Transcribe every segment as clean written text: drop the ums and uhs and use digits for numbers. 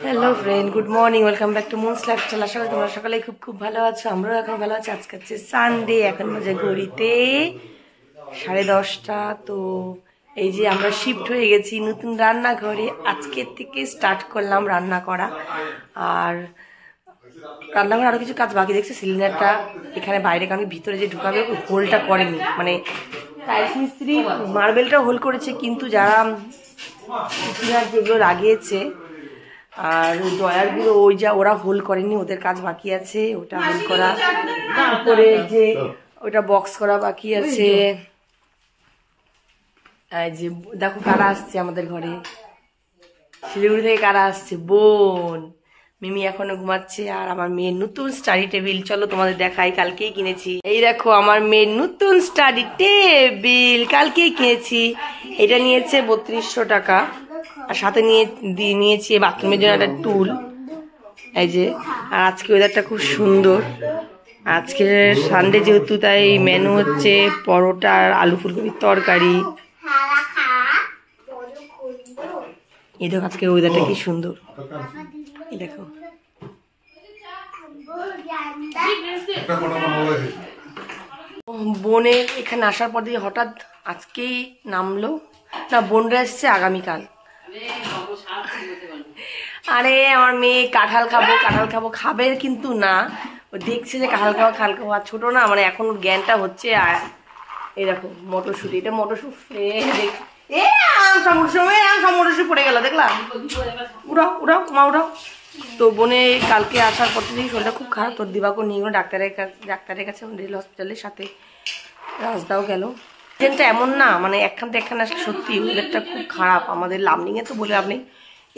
Hello friend, good morning, welcome back to Moon's lifestyle. আশা করি তোমরা সকালে খুব খুব ভালো আছো। আমরাও এখন ভালো আছি। আজকে হচ্ছে সানডে, এখন বাজে ঘড়িতে 10:30। তো এই যে আমরা শিফট হয়ে গেছি নতুন রান্নাঘরে। আজকের থেকে স্টার্ট করলাম রান্না করা। আর রান্নাঘরে আরো কিছু কাজ বাকি দেখছে। সিলিন্ডারটা এখানে বাইরে, কারণ ভিতরে যে ঢুকাবে ওই হোলটা করেনি, মানে টাইলস মিস্ত্রি মার্বেলটা হোল করেছে, কিন্তু যারা যেগুলো লাগিয়েছে আর ড্রয়ারগুলো ওই যা ওরা হোল করেনি, ওদের কাজ বাকি আছে ওটা হোল করা। তারপরে যে ওটা বক্স করা বাকি আছে। যে দেখো কারা আসছে আমাদের ঘরে, শিলিগুড়ি থেকে কারা আসছে। বোন মিমি এখনো ঘুমাচ্ছে, আর আমার মেয়ের নতুন স্টাডি টেবিল, চলো তোমাদের দেখাই। কালকেই কিনেছি, এই দেখো আমার মেয়ের নতুন স্টাডি টেবিল, কালকেই কিনেছি। এটা নিয়েছে 3200 টাকা। আর সাথে নিয়েছি বাথরুমের জন্য একটা টুল, এই যে। আর আজকে ওয়েদারটা খুব সুন্দর। আজকে সানডে যেহেতু, তাই মেনু হচ্ছে পরোটা আর আলু ফুলকপির তরকারি। এই দেখো আজকে ওয়েদারটা কি সুন্দর, এই দেখো। বোনের এখানে আসার পর দিয়ে হঠাৎ আজকেই নামলো না, বোনরা এসছে আগামীকাল। আরে আমার মেয়ে কাঁঠাল খাবো খাবে, কিন্তু না, ও দেখছে যে কাঁঠাল খাবো। আর ছোট না, মানে এখন ওর জ্ঞানটা হচ্ছে। আর এই দেখো মটরশুঁটি, এটা মটরশুঁটি মটরশুঁটি পড়ে গেল, দেখলাম। উড়াও মা উড়াও। তো বোনে কালকে আসার পর থেকে শরীরটা খুব খারাপ। তোর দিবাকে নিয়ে গেলো ডাক্তারের কাছে রেল হসপিটালের সাথে রাজদাও গেল। ট্রেনটা এমন না, মানে একখান থেকে একখান আসলে সত্যি ওয়েদারটা খুব খারাপ আমাদের লামডিংয়ে। তো বলে আপনি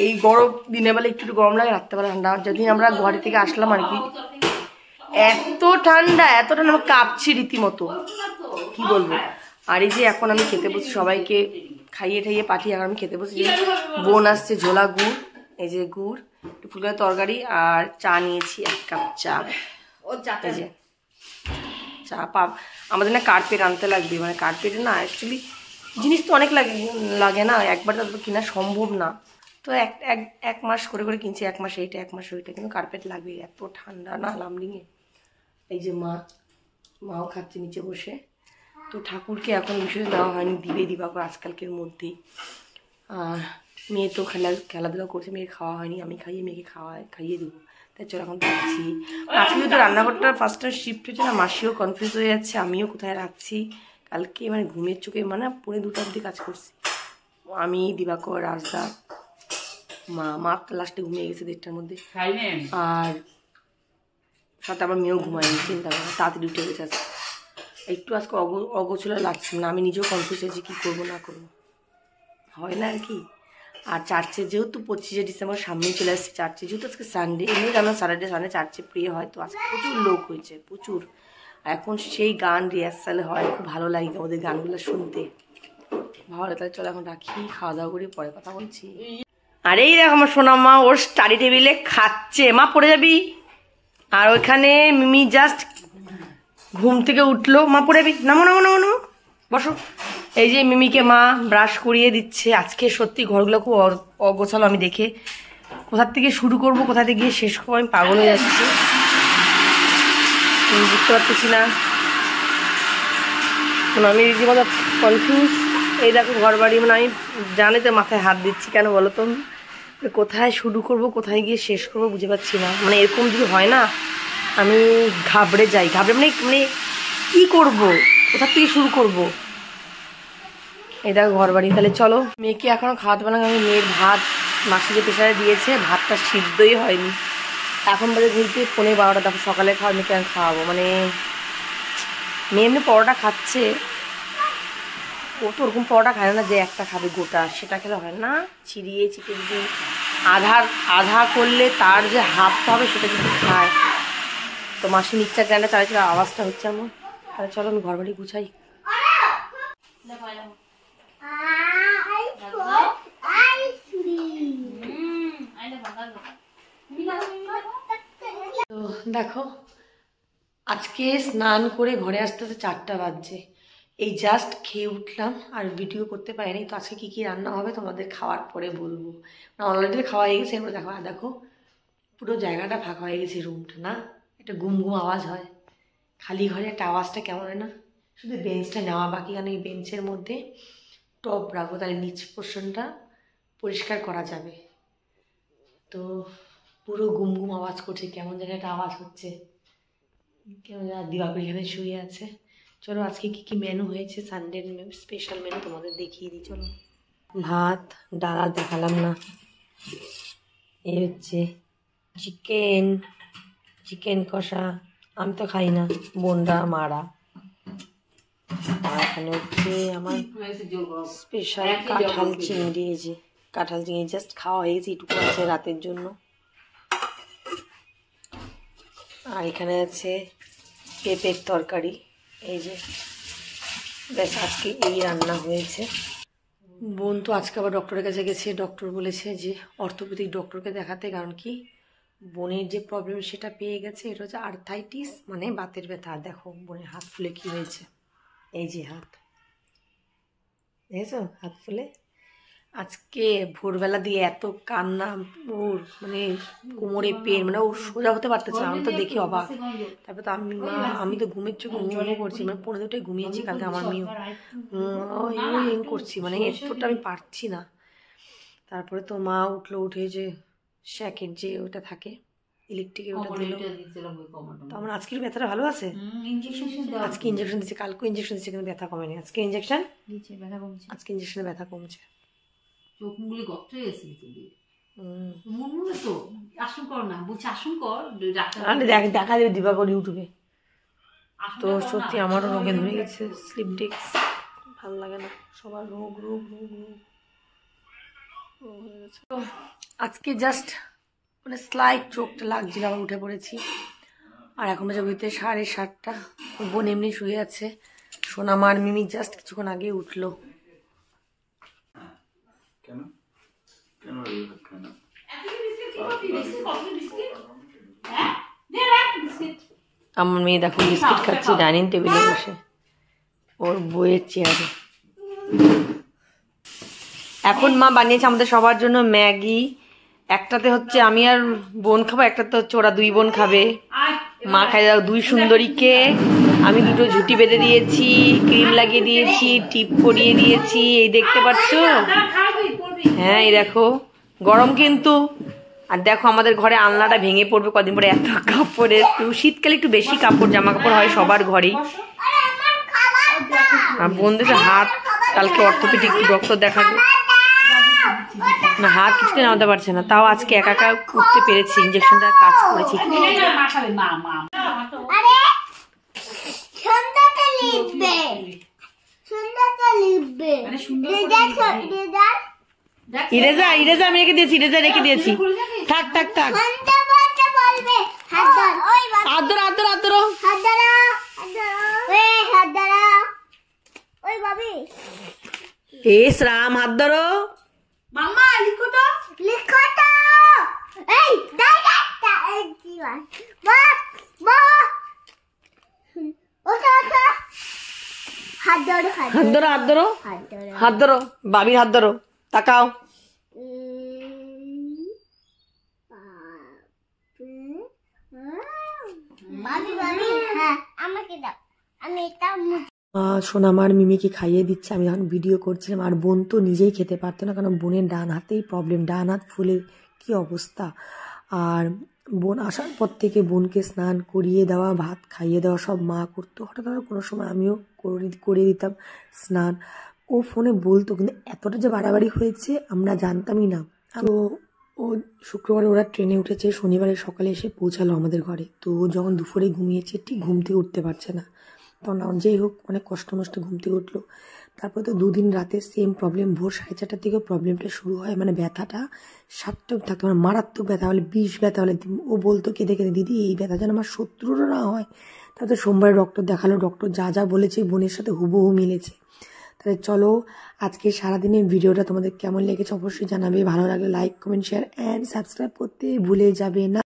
এই গরম দিনের বেলা একটু গরম লাগে, রাত্রেবেলা ঠান্ডা। যেদিন আমরা গুয়াহাটি থেকে আসলাম আর কি, এত ঠান্ডা আমার কাঁপছি রীতিমতো, কি বলবো। আর এই যে এখন আমি খেতে বসি, সবাইকে খাইয়ে ঠাইয়ে পাঠিয়ে এখন আমি খেতে বসি। যে বোন আসছে ঝোলা গুড়, এই যে গুড়, একটু ফুলকপির তরকারি, আর চা নিয়েছি 1 কাপ চা। এই যে চা আমাদের না কার্পেট আনতে লাগবে, মানে কার্পেটে না অ্যাকচুয়ালি জিনিস তো অনেক লাগে না, একবার তো কেনা সম্ভব না। তো এক মাস করে কিনছি, 1 মাস এইটা 1 মাস ওইটা, কিন্তু কার্পেট লাগবে, এত ঠান্ডা না লামডিংয়ে। এই যে মাও খাচ্ছে নিচে বসে। তো ঠাকুরকে এখন বিশেষ দেওয়া হয়নি, দিবাকে আজকালকের মধ্যেই। মেয়ে তো খেলাধুলা করছে, মেয়ে খাওয়া হয়নি, আমি খাইয়ে মেয়েকে খাইয়ে দেবো। তাই চলো এখন রাখছি। আজকে যেহেতু রান্নাঘরটা ফার্স্ট টাইম শিফট হয়েছে না, মাসিও কনফিউজ হয়ে যাচ্ছে আমিও কোথায় রাখছি। কালকে মানে ঘুমের চোখে মানে 2:45 অবধি কাজ করছি আমি, দিবাকর, রাজদা, মা তো লাস্টে ঘুমিয়ে গেছে 1:30টার মধ্যে। আর সাথে আমার মেয়েও ঘুমায়নি, চিন্তা করে তাড়াতাড়ি উঠে গেছে। একটু আজকে অগোছলা লাগছে না, আমি নিজেও কনফিউজ হয়েছি কী করবো না করবো, হয় না আর কি। আর চার্চে যেহেতু 25শে ডিসেম্বর সামনেই চলে আসছে, চার্চে যেহেতু আজকে সানডে, এমনি জানো স্যাটারডে সানডে চার্চে প্রিয় হয়, তো আজকে প্রচুর লোক হয়েছে, প্রচুর। এখন সেই গান রিহার্সাল হয়, খুব ভালো লাগে ওদের গানগুলো শুনতে, ভালো লাগে। তাহলে চলো এখন রাখি, খাওয়া দাওয়া করি, পরে কথা বলছি। আর এই দেখো আমার সোনা মা ওর স্টাডি টেবিলে খাচ্ছে, মা পড়ে যাবি। আর ওইখানে মিমি জাস্ট ঘুম থেকে উঠলো, মা পড়ে যাবি, নামো বসো। এই যে মিমিকে মা ব্রাশ করিয়ে দিচ্ছে। আজকে সত্যি ঘরগুলো খুব অগোছালো, আমি দেখে কোথার থেকে শুরু করবো কোথা থেকে গিয়ে শেষ করবো আমি পাগল হয়ে যাচ্ছি, বুঝতে পারতেছি না। আমি রীতিমতো কনফিউজ। এই দেখো ঘর বাড়ি, মানে আমি জানিতে মাথায় হাত দিচ্ছি, কেন বলো তো, কোথায় শুরু করব কোথায় গিয়ে শেষ করবো বুঝে পাচ্ছি না। মানে এরকম যদি হয় না, আমি ঘাবড়ে যাই, মানে কি করব, কোথা থেকে শুরু করব। এই দেখো ঘর বাড়ি। তাহলে চলো, মেয়েকে এখনো খাওয়াতে পারলাম। আমি মেয়ের ভাত মাসি যে প্রেশারে দিয়েছে, ভাতটা সিদ্ধই হয়নি। এখন বাজে ঘুরতে 11:15। দেখো সকালে খাওয়া মেয়েকে আমি খাওয়াবো, মানে মেয়ে এমনি পরোটা খাচ্ছে, ও তো ওরকম পরোটা খায় না যে একটা খাবে গোটা, সেটা খেলে হয় না। চিড়িয়ে যদি আধা করলে তার যে হাফটা হবে সেটা যদি খায়। তো মাসি মিক্সচার গ্রাইন্ডার চালাচ্ছিল, আওয়াজটা হচ্ছে আমার। তাহলে চলো আমি ঘর বাড়ি গুছাই। তো দেখো আজকে স্নান করে ঘরে আসতে 4টা বাজছে। এই জাস্ট খেয়ে উঠলাম, আর ভিডিও করতে পারিনি। তো আজকে কী কী রান্না হবে তোমাদের খাওয়ার পরে বলবো। না অলরেডি খাওয়া হয়ে গেছে, এরপরে দেখো। আর দেখো পুরো জায়গাটা ফাঁকা হয়ে গেছে, রুমটা না একটা গুম গুম আওয়াজ হয়, খালি ঘরে একটা আওয়াজটা কেমন হয় না। শুধু বেঞ্চটা নেওয়া বাকি, কারণ এই বেঞ্চের মধ্যে টব রাখবো, তাহলে নিচ পোর্শনটা পরিষ্কার করা যাবে। তো পুরো গুম গুম আওয়াজ করছে, কেমন যেন একটা আওয়াজ হচ্ছে, কেমন যেন। দিবাকর এখানে শুয়ে আছে। চলো আজকে কী কী মেনু হয়েছে, সানডের স্পেশাল মেনু তোমাদের দেখিয়ে দিই। চলো, ভাত ডাল আর দেখালাম না। এই হচ্ছে চিকেন কষা, আমি তো খাই না, বোনরা মারা। আর এখানে হচ্ছে আমার স্পেশাল কাঁঠাল চিংড়ি। এই যে কাঁঠাল চিংড়ি জাস্ট খাওয়া হয়েছে, এটুকু আছে রাতের জন্য। আর এখানে আছে পেঁপের তরকারি। এই যে ব্যাস, আজকে এই রান্না হয়েছে। বোন তো আজকে আবার ডক্টরের কাছে গেছে। ডক্টর বলেছে যে অর্থোপেডিক ডক্টরকে দেখাতে, কারণ কি বোনের যে প্রবলেম সেটা পেয়ে গেছে। এটা হচ্ছে আর্থাইটিস, মানে বাতের ব্যথা। দেখো বোনের হাত ফুলে কি হয়েছে, এই যে হাত দেখেছো, হাত ফুলে। আজকে ভোরবেলা দিয়ে এত কান্না ওর, মানে কোমরে পেন, মানে ও সোজা হতে পারতেছে না। আমি তো দেখে অবাক। তারপর তো আমি তো ঘুমের চোখে ঘুমিয়ে করছি, মানে 15টায় ঘুমিয়েছি কালকে। আমার মেয়েও করছি, মানে এরপরটা আমি পারছি না। তারপরে তো মা উঠে যে শ্যাকের যে ওটা থাকে ইলেকট্রিকের, ওটা দিল। তো আমার আজকের ব্যথাটা ভালো আছে। আজকে ইঞ্জেকশন দিচ্ছে, কালকে ইঞ্জেকশন দিচ্ছে, কিন্তু ব্যথা কমেনি। আজকে ইঞ্জেকশন দিচ্ছে, ব্যথা কমছে। আজকে ইঞ্জেকশনে ব্যথা কমছে। চোখগুলি গর্ত হয়ে গেছে তো। আসুন কর না, বলছি আসুন কর, দেখা যাবে দিবাকর ইউটিউবে। তো সত্যি আমারও রোগে ধরে গেছে, স্লিপ ডিস্ক। ভালো লাগে না, সবার রোগ রোগ রোগ রোগ হয়ে গেছে। তো আজকে জাস্ট মানে স্লাইড চোখটা লাগছিল, আবার উঠে পড়েছি। আর এখন বাজে হইতে 7:30। বোন এমনি শুয়ে আছে। সোনামার মিমি জাস্ট কিছুক্ষণ আগে উঠলো। আমার মেয়ে দেখো বিস্কিট খাচ্ছে ডাইনিং টেবিলে বসে, ওর বইয়ের চেয়ারে। এখন মা বানিয়েছে আমাদের সবার জন্য ম্যাগি। একটাতে হচ্ছে আমি আর বোন খাবো, একটাতে হচ্ছে ওরা 2 বোন খাবে। মা খাই দাও 2 সুন্দরীকে। আমি 2টো ঝুটি বেঁধে দিয়েছি, ক্রিম লাগিয়ে দিয়েছি, টিপ পরিয়ে দিয়েছি। এই দেখতে পাচ্ছ? হ্যাঁ এই দেখো, গরম কিন্তু। আর দেখো আমাদের ঘরে আলনাটা ভেঙে পড়বে কদিন পরে, এত কাপড়। একটু শীতকালে একটু বেশি কাপড়, জামা কাপড় হয় সবার ঘরেই। আর বোনদের হাত কালকে অর্থোপেডিক ডক্টর দেখাবে না, হাত কিছুতে নামাতে পারছে না। তাও আজকে একা একা উঠতে পেরেছি, ইঞ্জেকশনটা কাজ করেছি। ইরেজার আমি রেখে দিয়েছি, ইরেজার রেখে দিয়েছি। থাক থাক থাক, এস রাম, হাত ধরো। মাম্মা লিখো তো, লিখো তো। এই হাত ধরো, হাত ধরো, হাত ধরো, হাত ধরো, বাবির হাত ধরো। তাকাও। সোনামার মিমিকে খাইয়ে দিচ্ছে, আমি যখন ভিডিও করছিলাম। আর বোন তো নিজেই খেতে পারতো না, কারণ বোনের ডান হাতেই প্রবলেম, ডান হাত ফুলে কি অবস্থা। আর বোন আসার পর থেকে বোনকে স্নান করিয়ে দেওয়া, ভাত খাইয়ে দেওয়া সব মা করতো। হঠাৎ হঠাৎ কোনো সময় আমিও করিয়ে দিতাম স্নান। ও ফোনে বলতো, কিন্তু এতটা যে বাড়াবাড়ি হয়েছে আমরা জানতামই না। তো ও শুক্রবারে ওরা ট্রেনে উঠেছে, শনিবারে সকালে এসে পৌঁছালো আমাদের ঘরে। তো ও যখন দুপুরে ঘুমিয়েছে, ঠিক ঘুম থেকে উঠতে পারছে না। তখন যেই হোক অনেক কষ্ট মষ্টে ঘুম থেকে উঠলো। তারপরে তো 2 দিন রাতে সেম প্রবলেম, ভোর 4:30 থেকে প্রবলেমটা শুরু হয়। মানে ব্যথাটা সার্থক থাকতো, মানে মারাত্মক ব্যথা হলে, বিষ ব্যথা হলে। ও বলতো কেঁদে কেঁদে, দিদি এই ব্যথা যেন আমার শত্রুরও না হয়। তারপরে সোমবার ডক্টর দেখালো, ডক্টর যা যা বলেছে বোনের সাথে হুবহু মিলেছে। তাহলে চলো আজকে সারাদিনের ভিডিওটা তোমাদের কেমন লেগেছে অবশ্যই জানাবে। ভালো লাগলে like comment share and subscribe করতে ভুলে যাবে না।